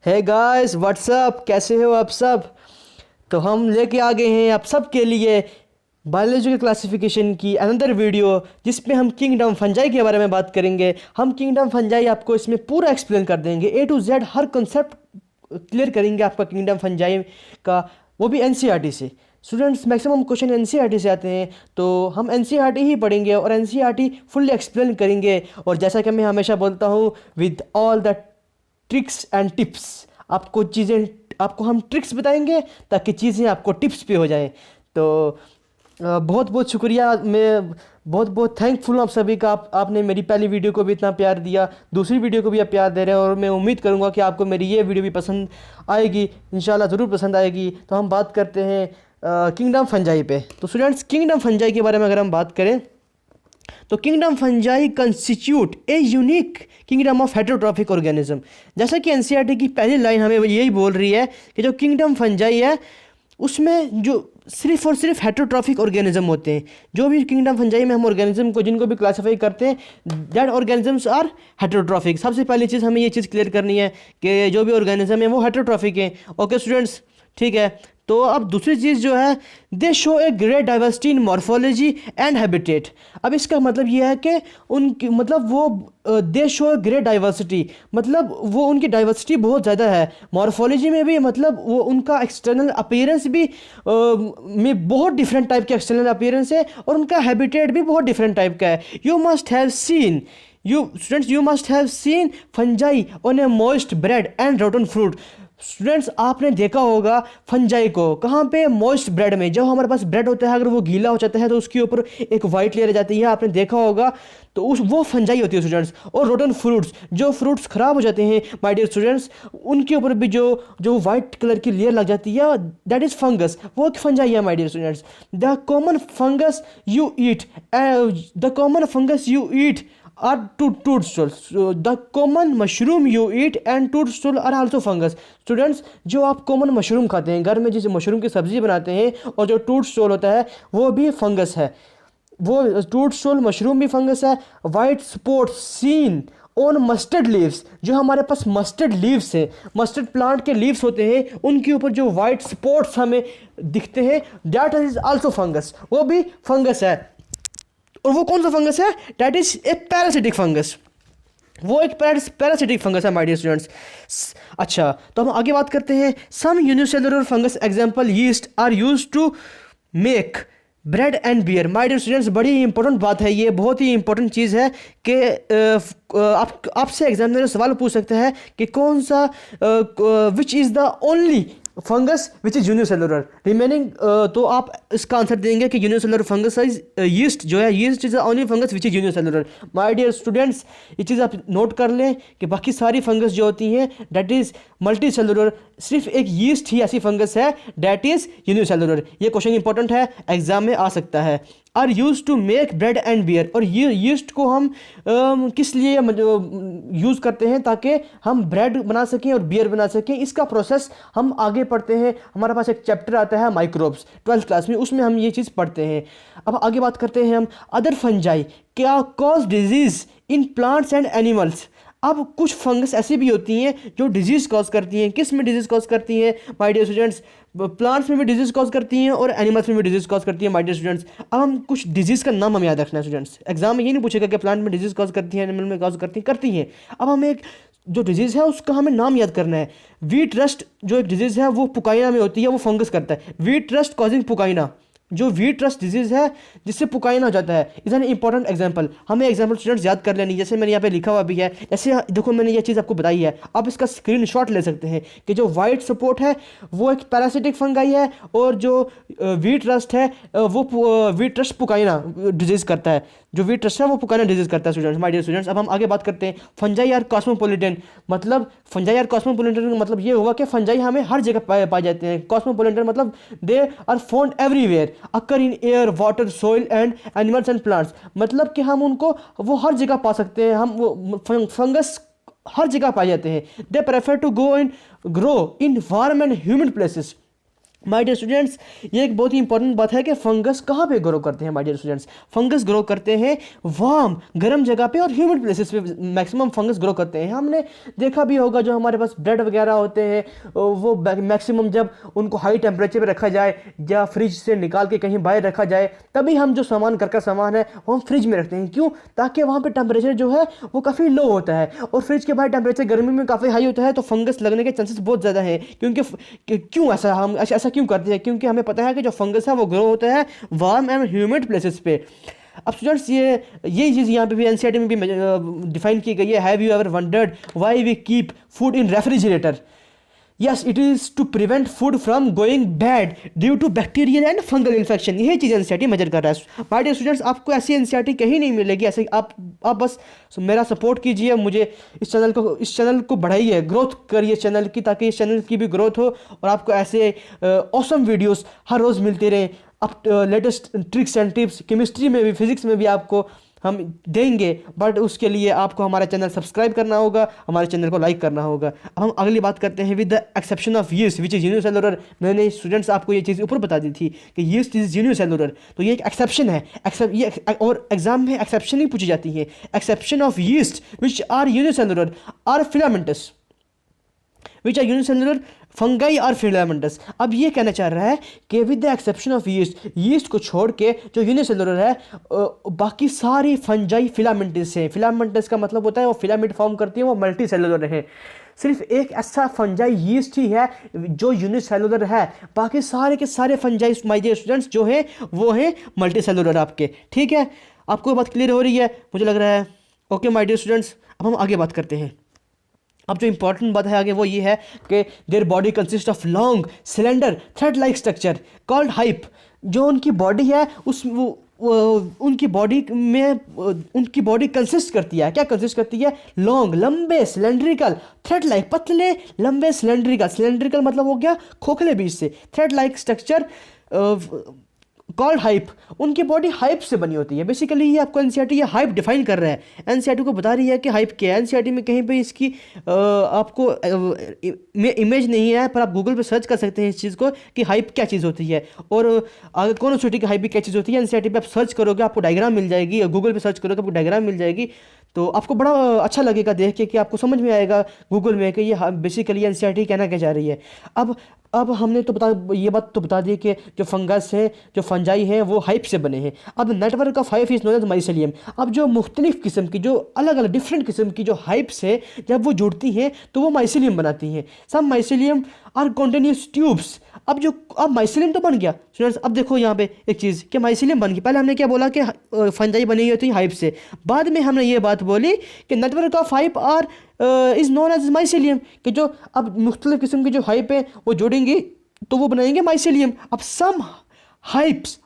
है guys what's up, कैसे हो आप सब। तो हम लेके आ गए हैं आप सब के लिए बायोलॉजिकल क्लासिफिकेशन की अनदर वीडियो, जिसमें हम किंगडम फंजाई के बारे में बात करेंगे। हम किंगडम फंजाई आपको इसमें पूरा एक्सप्लेन कर देंगे, ए टू जेड हर कॉन्सेप्ट क्लियर करेंगे आपका किंगडम फंजाई का, वो भी एनसीईआरटी से। स्टूडेंट्स मैक्सिमम क्वेश्चन एनसीईआरटी से आते हैं, तो हम एनसीईआरटी ही पढ़ेंगे और एनसीईआरटी फुल्ली एक्सप्लेन करेंगे। और जैसा कि मैं हमेशा बोलता हूँ, with all the tricks and tips, आपको हम ट्रिक्स बताएंगे ताकि चीज़ें आपको टिप्स पे हो जाएं। तो बहुत बहुत शुक्रिया, मैं बहुत बहुत थैंकफुल हूँ आप सभी का। आपने मेरी पहली वीडियो को भी इतना प्यार दिया, दूसरी वीडियो को भी आप प्यार दे रहे हैं, और मैं उम्मीद करूँगा कि आपको मेरी ये वीडियो भी पसंद आएगी, इंशाल्लाह ज़रूर पसंद आएगी। तो हम बात करते हैं किंगडम फंजाई पे। तो स्टूडेंट्स, किंगडम फंजाई के बारे में अगर हम बात करें तो kingdom fungi constitute a unique kingdom of heterotrophic organism. जैसा कि एनसीईआरटी की पहली लाइन हमें यही बोल रही है कि जो किंगडम फंजाई है उसमें जो सिर्फ और सिर्फ हेटेरोट्रॉफिक ऑर्गेनिज्म होते हैं। जो भी किंगडम फंजाई में हम ऑर्गेनिज्म को जिनको भी क्लासीफाई करते हैं, दैट ऑर्गेनिजम्स आर हेटेरोट्रॉफिक। सबसे पहली चीज़ हमें ये चीज़ क्लियर करनी है कि जो भी ऑर्गेनिज्म है वो हेटेरोट्रॉफिक है। ओके स्टूडेंट्स, ठीक है। तो अब दूसरी चीज़ जो है, दे show a great diversity in morphology and habitat. अब इसका मतलब ये है कि उनकी मतलब वो दे शो ए ग्रेट डाइवर्सिटी, मतलब वो उनकी डाइवर्सिटी बहुत ज़्यादा है। मॉर्फोलॉजी में भी मतलब वो उनका एक्सटर्नल अपीयरेंस भी में बहुत डिफरेंट टाइप के एक्सटर्नल अपीयरेंस है, और उनका हैबिटेट भी बहुत डिफरेंट टाइप का है। You must have seen students, you must have seen fungi on A moist bread and rotten fruit. Students, आपने देखा होगा फंजाई को कहाँ पे, मॉइस्ट ब्रेड में। जब हमारे पास ब्रेड होता है, अगर वो गीला हो जाता है तो उसके ऊपर एक वाइट लेयर आ जाती है, आपने देखा होगा। तो वो फंजाई होती है स्टूडेंट्स। और रोटन फ्रूट्स, जो फ्रूट्स खराब हो जाते हैं माय डियर स्टूडेंट्स, उनके ऊपर भी जो वाइट कलर की लेयर लग जाती है, दैट इज फंगस, वो एक फंजाई है my dear students. The common fungus you eat are toadstools. So the common mushroom you eat and toadstool are also fungus. Students, जो आप कॉमन मशरूम खाते हैं घर में, जिसे मशरूम की सब्जी बनाते हैं, और जो टूडस्टोल होता है वो भी फंगस है। वो टूडस्टोल मशरूम भी फंगस है। White spots seen on mustard leaves, जो हमारे पास मस्टर्ड लीव्स है, मस्टर्ड प्लांट के लीव्स होते हैं, उनके ऊपर जो वाइट स्पॉट्स हमें दिखते हैं, दैट इज आल्सो फंगस, वो भी फंगस है। और वो कौन सा फंगस है? That is a parasitic fungus. वो एक पैरासिटिक फंगस है माय डियर स्टूडेंट्स। अच्छा, तो हम आगे बात करते हैं। Some unicellular fungus example yeast are used to make bread and beer. My dear students, बड़ी ही इंपॉर्टेंट बात है, ये बहुत ही इंपॉर्टेंट चीज़ है कि आपसे एग्जामिनर सवाल पूछ सकता है कि कौन सा which is the only fungus which is unicellular remaining. तो आप इसका आंसर देंगे कि यूनिसेलुलर फंगस इज यीस्ट, जो है yeast is the only fungus which is unicellular. My dear students, ये चीज़ आप नोट कर लें कि बाकी सारी फंगस जो होती हैं दैट इज मल्टी सेलुलर, सिर्फ एक यीस्ट ही ऐसी फंगस है दैट इज यूनिसेलुलर। ये क्वेश्चन इंपॉर्टेंट है, एग्जाम में आ सकता है। Are used to make bread and beer, और ये यीस्ट को हम किस लिए यूज़ करते हैं? ताकि हम ब्रेड बना सकें और बियर बना सकें। इसका प्रोसेस हम आगे पढ़ते हैं, हमारे पास एक चैप्टर आता है माइक्रोब्स 12th क्लास में, उसमें हम ये चीज़ पढ़ते हैं। अब आगे बात करते हैं हम अदर फंजाई क्या cause disease in plants and animals. अब कुछ फंगस ऐसी भी होती हैं जो डिजीज़ कॉज करती हैं। किस में डिजीज़ कॉज करती हैं माय डियर स्टूडेंट्स? प्लांट्स में भी डिजीज़ कॉज करती हैं और एनिमल्स में भी डिजीज़ कॉज करती हैं माय डियर स्टूडेंट्स। अब हम कुछ डिजीज़ का नाम हम याद रखना है स्टूडेंट्स। एग्जाम में ये नहीं पूछेगा कि प्लांट में डिजीज़ कॉज करती है, एनिमल में कॉज करती हैं। अब हमें एक जो डिजीज़ है उसका हमें नाम याद करना है। वीट रस्ट जो एक डिजीज़ है वो पुकाइना में होती है, वो फंगस करता है। वीट रस्ट कॉजिंग पुकाइना, जो वीट रस्ट डिजीज़ है जिससे पुकाइना हो जाता है, इज एन इंपॉर्टेंट एग्जाम्पल। हमें एग्जाम्पल स्टूडेंट्स याद कर लेनी, जैसे मैंने यहाँ पे लिखा हुआ भी है। जैसे देखो, मैंने ये चीज़ आपको बताई है, आप इसका स्क्रीनशॉट ले सकते हैं कि जो वाइट सपोर्ट है वो एक पैरासिटिक फंगाई है, और जो वीट रस्ट है वो वीट रस्ट पुकाइना डिजीज़ करता है। जो वीट रस्ट है वो पुकाइना डिजीज़ करता है स्टूडेंट्स, माय डियर स्टूडेंट्स। अब हम आगे बात करते हैं फंजाई आर कॉस्मोपोलिटन। मतलब फंजाई आर कॉस्मोपोलिटन का मतलब ये हुआ कि फंजाई हमें हर जगह पाए जाते हैं। कॉस्मोपोलिटन मतलब they are found everywhere, occur in air, water, soil and animals and plants. मतलब कि हम उनको वो हर जगह पा सकते हैं। हम वो फंगस हर जगह पाए जाते हैं। They prefer to grow in warm and humid places. My dear students, ये एक बहुत ही इंपॉर्टेंट बात है कि फंगस कहाँ पे ग्रो करते हैं। My dear students, fungus grow करते हैं वार्म गर्म जगह पे और ह्यूमिड प्लेसेस पे मैक्सिमम फंगस ग्रो करते हैं। हमने देखा भी होगा जो हमारे पास ब्रेड वगैरह होते हैं वो मैक्सिमम जब उनको हाई टेम्परेचर पे रखा जाए या फ्रिज से निकाल के कहीं बाहर रखा जाए तभी हम जो सामान घर का सामान है वो हम फ्रिज में रखते हैं। क्यों? ताकि वहाँ पर टेम्परेचर जो है वो काफ़ी लो होता है और फ्रिज के बाहर टेम्परेचर गर्मी में काफ़ी हाई होता है तो फंगस लगने के चांसेस बहुत ज़्यादा हैं। क्यों ऐसा क्यों करते हैं? क्योंकि हमें पता है कि जो फंगस है वो ग्रो होता है वार्म एंड ह्यूमिड प्लेसेस पे। अब स्टूडेंट्स यही चीज़ यहाँ पे भी एनसीईआरटी में भी डिफाइन की गई है। Have you ever wondered why we keep food in refrigerator? Yes, it is to prevent food from going bad due to bacterial and fungal infection. यही चीज़ एनसीईआरटी मेजर कर रहा है। माय डियर स्टूडेंट्स, आपको ऐसी एनसीईआरटी कहीं नहीं मिलेगी। ऐसे आप बस मेरा सपोर्ट कीजिए, मुझे इस चैनल को बढ़ाइए, ग्रोथ करिए इस चैनल की, ताकि इस चैनल की भी ग्रोथ हो और आपको ऐसे ऑसम वीडियोस हर रोज़ मिलते रहें। अब latest tricks and tips chemistry में भी फिजिक्स में भी आपको हम देंगे, बट उसके लिए आपको हमारा चैनल सब्सक्राइब करना होगा, हमारे चैनल को लाइक करना होगा। अब हम अगली बात करते हैं with the exception of yeast which is unicellular. मैंने स्टूडेंट्स आपको ये चीज़ ऊपर बता दी थी कि यीस्ट इज़ यूनिसेलुलर, तो ये एक एक्सेप्शन है। ये और एग्जाम में एक्सेप्शन ही पूछी जाती है। Exception of yeast which are unicellular are filamentous which are unicellular fungi और फिलामेंटस। अब ये कहना चाह रहा है कि with the exception of yeast को छोड़ के जो यूनिसेलुलर है बाकी सारी फंजाई फिलामेंटस हैं। फिलामेंटस का मतलब होता है वो फिलामेंट फॉर्म करती है, वो मल्टी सेलुलर है। सिर्फ एक ऐसा फंजाई यीस्ट ही है जो यूनिसेलुलर है, बाकी सारे के सारे फंजाई माय डियर स्टूडेंट्स जो हैं वो हैं मल्टी सेलुलर आपके। ठीक है, आपको बात क्लियर हो रही है मुझे लग रहा है। ओके माय डियर स्टूडेंट्स, अब हम आगे बात करते हैं। अब जो इंपॉर्टेंट बात है आगे वो ये है कि their body consist of long cylinder thread like structure called hype. जो उनकी बॉडी है उनकी बॉडी कंसिस्ट करती है, क्या कंसिस्ट करती है? लॉन्ग लंबे सिलेंड्रिकल थ्रेड लाइक पतले लंबे सिलेंड्रिकल मतलब हो गया खोखले बीच से, thread like structure called hype. उनकी बॉडी हाइप से बनी होती है। बेसिकली ये आपको एनसीईआरटी ये हाइप डिफाइन कर रहा है। एनसीईआरटी को बता रही है कि हाइप क्या है। एनसीईआरटी में कहीं पे इसकी आपको इमेज नहीं है, पर आप गूगल पे सर्च कर सकते हैं इस चीज़ को कि हाइप क्या चीज़ होती है और अगर कौन यूनिवर्सिटी की हाइप भी क्या चीज़ होती है। एनसीईआरटी पे आप सर्च करोगे आपको डायग्राम मिल जाएगी, गूगल पे सर्च करोगे आपको डायग्राम मिल जाएगी, तो आपको बड़ा अच्छा लगेगा देख के कि आपको समझ में आएगा गूगल में कि ये बेसिकली एनसीईआरटी कहना क्या जा रही है। अब हमने तो ये बात तो बता दी कि जो फंगस है जो फंजाई है वो हाइप से बने हैं। अब network of hype is known as mycelium. अब जो मुख्तलिफ किस्म की जो अलग अलग डिफरेंट किस्म की जो हाइप्स है जब वो जुड़ती हैं तो वो माइसेलियम बनाती हैं। सम माइसेलियम आर कॉन्टिन्यूस ट्यूब्स। अब माइसेलियम तो बन गया स्टूडेंट्स। अब देखो यहाँ पे एक चीज़ कि माइसेलियम बन गई। पहले हमने क्या बोला कि फंजाई बनी हुई होती है हाइप से, बाद में हमने ये बात बोली कि network of hype are is known as mycelium, कि जो अब मुख्तलिफ किस्म की जो हाइप है वो जोड़ेंगी तो वो बनाएंगे माइसेलियम। अब some hyphae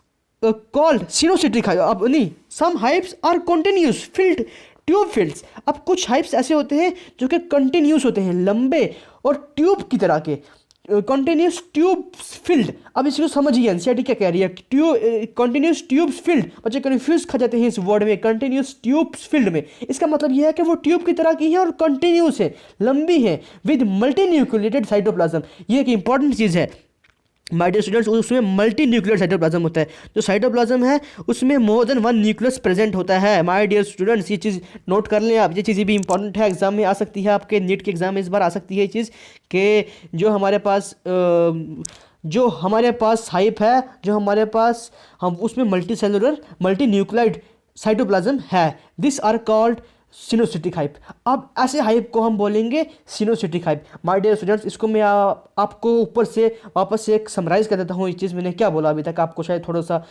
called coenocytic hypha, अब नहीं, some hyphae are continuous filled tube fields. अब कुछ हाइप्स ऐसे होते हैं जो कि कंटिन्यूस होते हैं, लंबे और ट्यूब की तरह के, कॉन्टिन्यूस ट्यूब फील्ड। अब इसको समझिए एनसीईआरटी क्या कह रही है। कॉन्टिन्यूस ट्यूब्स फील्ड, बच्चे कन्फ्यूज खा जाते हैं इस वर्ड में कॉन्टिन्यूस ट्यूब्स फील्ड में। इसका मतलब यह है कि वो ट्यूब की तरह की है और कंटिन्यूस है, लंबी है, विद मल्टी न्यूक्लिएटेड साइटोप्लाज्म। ये एक इंपॉर्टेंट चीज़ है माय डियर स्टूडेंट्स। उसमें मल्टी न्यूक्लियर साइटोप्लाज्म होता है। जो साइटोप्लाज्म है उसमें more than one nucleus present होता है। माय डियर स्टूडेंट्स, ये चीज़ नोट कर लें आप। ये चीज़ भी इंपॉर्टेंट है, एग्जाम में आ सकती है, आपके नीट के एग्जाम में इस बार आ सकती है ये चीज़ कि जो हमारे पास हाइप है, जो हमारे पास हम उसमें multicellular multi nucleoid cytoplasm है। This are called coenocytic hypha. अब ऐसे हाइप को हम बोलेंगे coenocytic hypha. My dear students, इसको मैं आपको ऊपर से वापस से एक समराइज कर देता हूँ। ये चीज़ मैंने क्या बोला अभी तक आपको शायद थोड़ा सा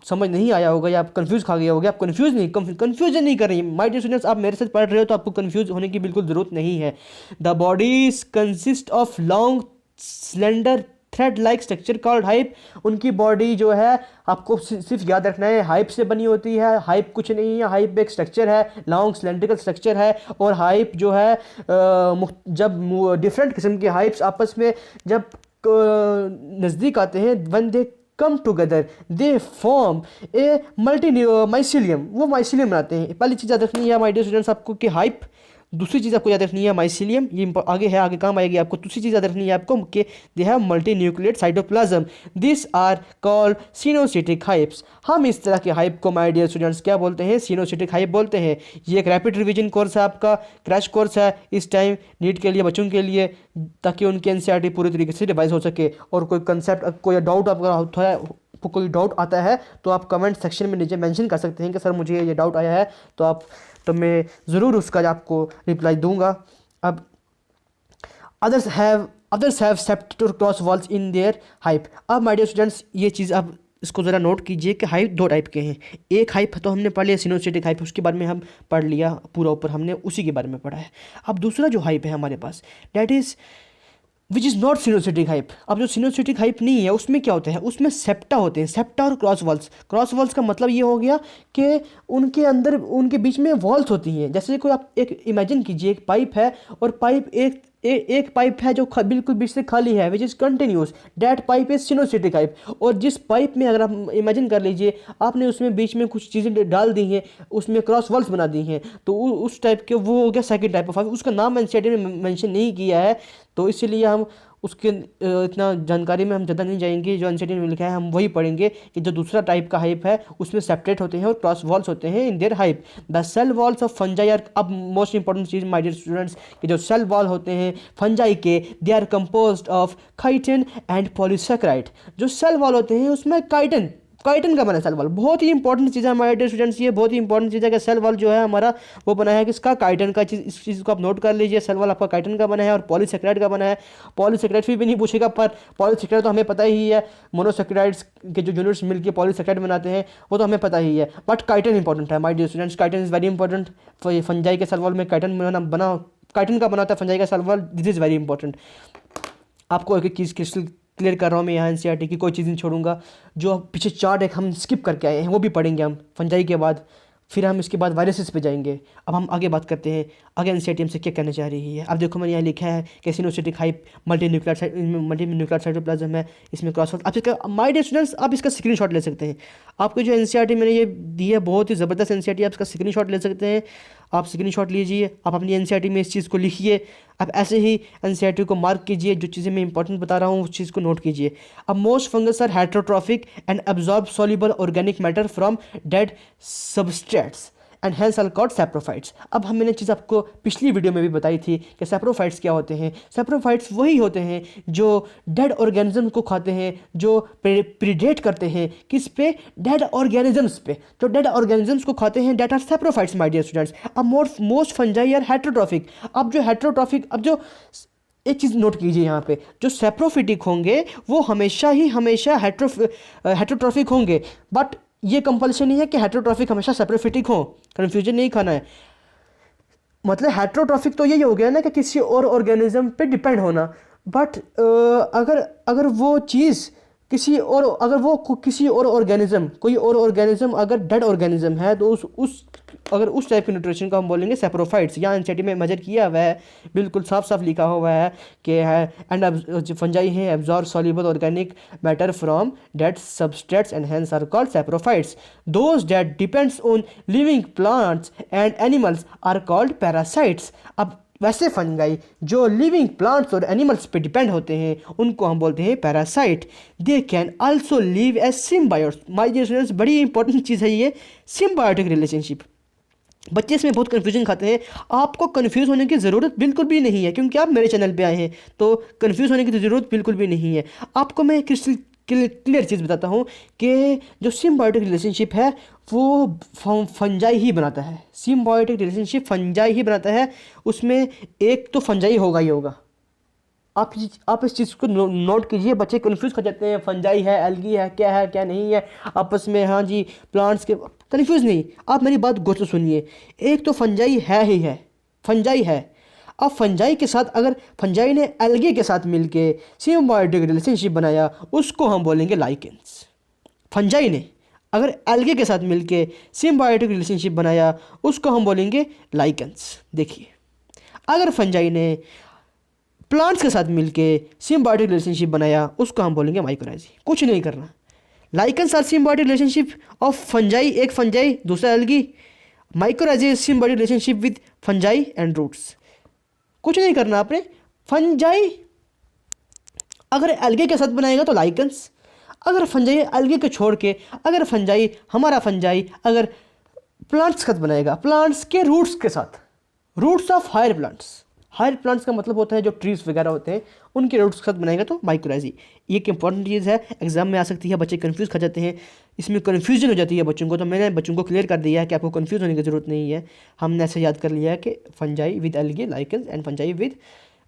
समझ नहीं आया होगा या आप कंफ्यूज खा गए होगे। आप कंफ्यूजन नहीं कर रही माय डियर स्टूडेंट्स। आप मेरे साथ पढ़ रहे हो तो आपको कंफ्यूज होने की बिल्कुल ज़रूरत नहीं है। The bodies consist of long slender thread like structure called hype. उनकी बॉडी जो है आपको सिर्फ याद रखना है हाइप से बनी होती है। हाइप कुछ नहीं है, हाइप एक स्ट्रक्चर है, लॉन्ग सिलेंड्रिकल स्ट्रक्चर है। और हाइप जो है जब डिफरेंट किस्म के हाइप्स आपस में जब नज़दीक आते हैं, when they come together they form a multi mycelium, वो माइसिलियम बनाते हैं। पहली चीज़ याद रखनी है माय डियर स्टूडेंट्स आपको कि हाइप दूसरी चीज़ आपको याद रखनी है माइसीलियम, ये आगे है, आगे काम आएगी आपको। दूसरी चीज़ याद रखनी है आपको कि they have multi nucleate cytoplasm, this are called coenocytic hyphae. हम इस तरह के हाइप को माय डियर स्टूडेंट्स क्या बोलते हैं, सिनोसिटिक हाइप बोलते हैं। ये एक रैपिड रिवीजन कोर्स है, आपका क्रैश कोर्स है इस टाइम नीट के लिए, बच्चों के लिए, ताकि उनकी एनसीईआरटी पूरी तरीके से रिवाइज हो सके। और कोई कंसेप्ट, कोई डाउट आपका होता है, कोई डाउट आता है तो आप कमेंट सेक्शन में नीचे मेंशन कर सकते हैं कि सर मुझे ये डाउट आया है, तो मैं ज़रूर उसका आपको रिप्लाई दूंगा। अब others have septate cross walls in their hype. अब माय डियर स्टूडेंट्स ये चीज़ आप इसको ज़रा नोट कीजिए कि हाइप दो टाइप के हैं। एक हाइप तो हमने पढ़ लिया सिनोसिटिक हाइप, उसके बारे में हम पढ़ लिया पूरा, ऊपर हमने उसी के बारे में पढ़ा है। अब दूसरा जो हाइप है हमारे पास, that is which is not coenocytic hypha. अब जो सिनोसिटिक हाइप नहीं है उसमें क्या होता है, उसमें सेप्टा होते हैं, सेप्टा और क्रॉस वॉल्स। क्रॉस वॉल्स का मतलब ये हो गया कि उनके अंदर, उनके बीच में वॉल्स होती हैं। जैसे कोई आप एक इमेजिन कीजिए, एक पाइप है और पाइप एक पाइप है जो बिल्कुल बीच से खाली है, which is continuous, that pipe is coenocytic hypha. और जिस पाइप में, अगर आप इमेजिन कर लीजिए, आपने उसमें बीच में कुछ चीज़ें डाल दी हैं, उसमें क्रॉस वॉल्स बना दी हैं, तो उस टाइप के वो हो गया सेकेंड टाइप ऑफ हाइप। उसका नाम एनसीईआरटी में मेंशन नहीं किया है, तो इसीलिए हम उसके इतना जानकारी में हम ज़्यादा नहीं जाएंगे। जो एनसीईआरटी में लिखा है हम वही पढ़ेंगे कि जो दूसरा टाइप का हाइप है उसमें सेपरेट होते हैं और क्रॉस वॉल्स होते हैं in their hypha. The cell walls of fungi are, अब मोस्ट इंपॉर्टेंट चीज़ माय डियर स्टूडेंट्स, कि जो सेल वॉल होते हैं फंजाई के, they are composed of chitin and polysaccharide. जो सेल वॉल होते हैं उसमें काइटिन का बना है सेल वॉल। बहुत ही इंपॉर्टेंट चीज़ है हमारे डियर स्टूडेंट्स, ये बहुत ही इंपॉर्टेंट चीज़ है कि सेल वॉल जो है हमारा वो बना है किसका, काइटिन का। इस चीज़ को आप नोट कर लीजिए, सेल वॉल आपका काइटिन का बना है और पॉलीसेकेराइड का बना है। पॉलीसेकेराइड फिर भी नहीं पूछेगा, पर पॉलीसेकेराइड तो हमें पता ही है, मोनोसेकेराइड्स के जो यूनिट्स मिलकर पॉलीसेकेराइड बनाते हैं वो तो हमें पता ही है, बट काइटिन इंपॉर्टेंट है my dear students. Chitin is very important. Fungi के सेल वॉल में काइटिन काइटिन का बनाता है फंजाई का cell wall, this is very important. आपको एक एक चीज़ क्लियर कर रहा हूँ मैं यहाँ एनसीईआरटी की, कोई चीज़ नहीं छोड़ूंगा। जो पीछे चार्ट एक हम स्किप करके आए हैं वो भी पढ़ेंगे हम फंजाई के बाद, फिर हम इसके बाद वायरसेस पे जाएंगे। अब हम आगे बात करते हैं, आगे एनसीईआरटी हमसे क्या कहना चाह रही है। अब देखो मैंने यहाँ लिखा है कि सिनोसिटिक हाइप मल्टी न्यूक्लियर साइटोप्लाज्म है, इसमें क्रॉस वॉल्स। आप इसका माय डियर स्टूडेंट्स आप इसका स्क्रीनशॉट ले सकते हैं। आपको जो एनसीईआरटी मैंने ये दी है बहुत ही ज़बरदस्त एनसीईआरटी, आप इसका स्क्रीनशॉट ले सकते हैं। आप स्क्रीनशॉट लीजिए, आप अपनी एनसीईआरटी में इस चीज़ को लिखिए, आप ऐसे ही एनसीईआरटी को मार्क कीजिए, जो चीज़ें मैं इंपॉर्टेंट बता रहा हूँ उस चीज़ को नोट कीजिए। अब most fungus are heterotrophic and absorb soluble organic matter from dead substrates and hence are called saprophytes. अब मैंने चीज़ आपको पिछली वीडियो में भी बताई थी कि सैप्रोफाइट्स क्या होते हैं। सैप्रोफाइट्स वही होते हैं जो डेड ऑर्गेनिज्म को खाते हैं, जो प्रीडेट करते हैं किस पे, डेड ऑर्गेनिजम्स पे। जो डेड ऑर्गेनिजम्स को खाते हैं that are saprophytes my dear students. अब मोस्ट फंजाई आर हेट्रोट्रॉफिक। अब जो एक चीज़ नोट कीजिए यहाँ पे, जो सैप्रोफिटिक होंगे वो हमेशा हेट्रोट्रॉफिक होंगे, बट ये कंपल्शन नहीं है कि हेट्रोट्रॉफिक हमेशा सैप्रोफिटिक हो, कंफ्यूजन नहीं खाना है। मतलब हेट्रोट्रॉफिक तो यही हो गया ना कि किसी और ऑर्गेनिज्म पे डिपेंड होना, बट अगर वो चीज़ किसी और ऑर्गेनिज्म, कोई और ऑर्गेनिज्म अगर डेड ऑर्गेनिज्म है तो उस टाइप के न्यूट्रिशन को हम बोलेंगे सैप्रोफाइट्स। यहाँ एनसीईआरटी में मेजर किया हुआ है, बिल्कुल साफ साफ लिखा हुआ है कि है एंड फंजाई है absorb soluble organic matter from dead substrates and hence are called saprophytes. Those that depends on living plants and animals are called parasites. अब वैसे फंगाई जो लिविंग प्लांट्स और एनिमल्स पे डिपेंड होते हैं उनको हम बोलते हैं parasite. They can also live as symbiotes. My dear students बड़ी इंपॉर्टेंट चीज़ है ये सिम्बायोटिक रिलेशनशिप। बच्चे इसमें बहुत कन्फ्यूजन खाते हैं, आपको कन्फ्यूज़ होने की ज़रूरत बिल्कुल भी नहीं है, क्योंकि आप मेरे चैनल पे आए हैं तो कन्फ्यूज़ होने की ज़रूरत बिल्कुल भी नहीं है। आपको मैं क्लियर चीज़ बताता हूँ कि जो सिम्बायोटिक रिलेशनशिप है वो फंजाई ही बनाता है। सिम्बायोटिक रिलेशनशिप फंजाई ही बनाता है, उसमें एक तो फंजाई होगा ही होगा। आप इस चीज़ को नोट कीजिए। बच्चे कन्फ्यूज़ कर जाते हैं, फंजाई है, एल्गी है, क्या है क्या नहीं है आपस में, हाँ जी प्लांट्स के, कन्फ्यूज़ नहीं। आप मेरी बात गौर से सुनिए, एक तो फंजाई है ही है, फंजाई है। अब फंजाई के साथ अगर फंजाई ने एल्गे के साथ मिलके सिम्बायोटिक रिलेशनशिप बनाया उसको हम बोलेंगे लाइकेंस। फंजाई ने अगर एल्गे के साथ मिलके सिम्बायोटिक रिलेशनशिप बनाया उसको हम बोलेंगे लाइकेंस। देखिए, अगर फंजाई ने प्लांट्स के साथ मिलके सिम्बायोटिक रिलेशनशिप बनाया उसको हम बोलेंगे माइकोराइजी। कुछ नहीं करना। Lichens are symbiotic relationship of fungi, एक फंजाई दूसरा algae. Mycorrhizae is symbiotic relationship with fungi and roots. कुछ नहीं करना आपने, फंजाई अगर एल्गे के साथ बनाएगा तो लाइकन्स, अगर फंजाई एल्गे को छोड़ के, अगर फंजाई हमारा फंजाई अगर प्लांट्स का साथ बनाएगा, प्लांट्स के रूट्स के साथ, roots of higher plants, higher plants का मतलब होता है जो ट्रीज वगैरह होते हैं उनके रूट्स के साथ बनाएगा तो माइक्रोराइजी। ये एक इंपॉर्टेंट चीज़ है, एग्जाम में आ सकती है, बच्चे कंफ्यूज कर जाते हैं, इसमें कन्फ्यूजन हो जाती है बच्चों को। तो मैंने बच्चों को क्लियर कर दिया है कि आपको कंफ्यूज होने की ज़रूरत नहीं है। हमने ऐसे याद कर लिया है कि fungi with algae lichens and fungi with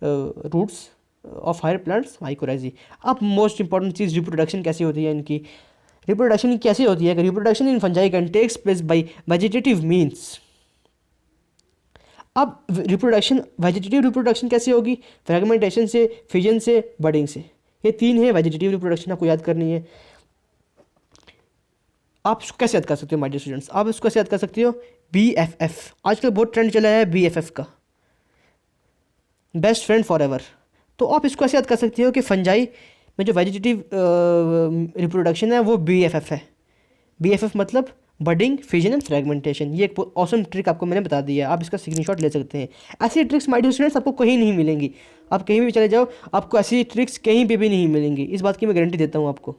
roots of higher plants mycorrhizae. अब मोस्ट इंपॉर्टेंट चीज़ रिप्रोडक्शन कैसे होती है इनकी। रिप्रोडक्शन कैसे होती है कि reproduction in fungi can takes place by vegetative means. अब रिप्रोडक्शन, वेजिटेटिव रिप्रोडक्शन कैसे होगी, फ्रेगमेंटेशन से, फिजन से, बडिंग से। ये तीन है वेजिटेटिव रिप्रोडक्शन, आपको याद करनी है। आप इसको कैसे याद कर सकते हो माय डियर स्टूडेंट्स, आप इसको कैसे याद कर सकते हो, BFF। आजकल बहुत ट्रेंड चला है BFF का, बेस्ट फ्रेंड फॉर एवर। तो आप इसको ऐसे याद कर सकते हो कि फंजाई में जो वेजिटेटिव रिप्रोडक्शन है वो BFF है। BFF मतलब बडिंग, फिजन एंड फ्रेगमेंटेशन। ये एक ऑसम ट्रिक आपको मैंने बता दिया है, आप इसका स्क्रीनशॉट ले सकते हैं। ऐसी ट्रिक्स माय डियर स्टूडेंट्स आपको कहीं नहीं मिलेंगी, आप कहीं भी चले जाओ आपको ऐसी ट्रिक्स कहीं पे भी नहीं मिलेंगी, इस बात की मैं गारंटी देता हूँ आपको।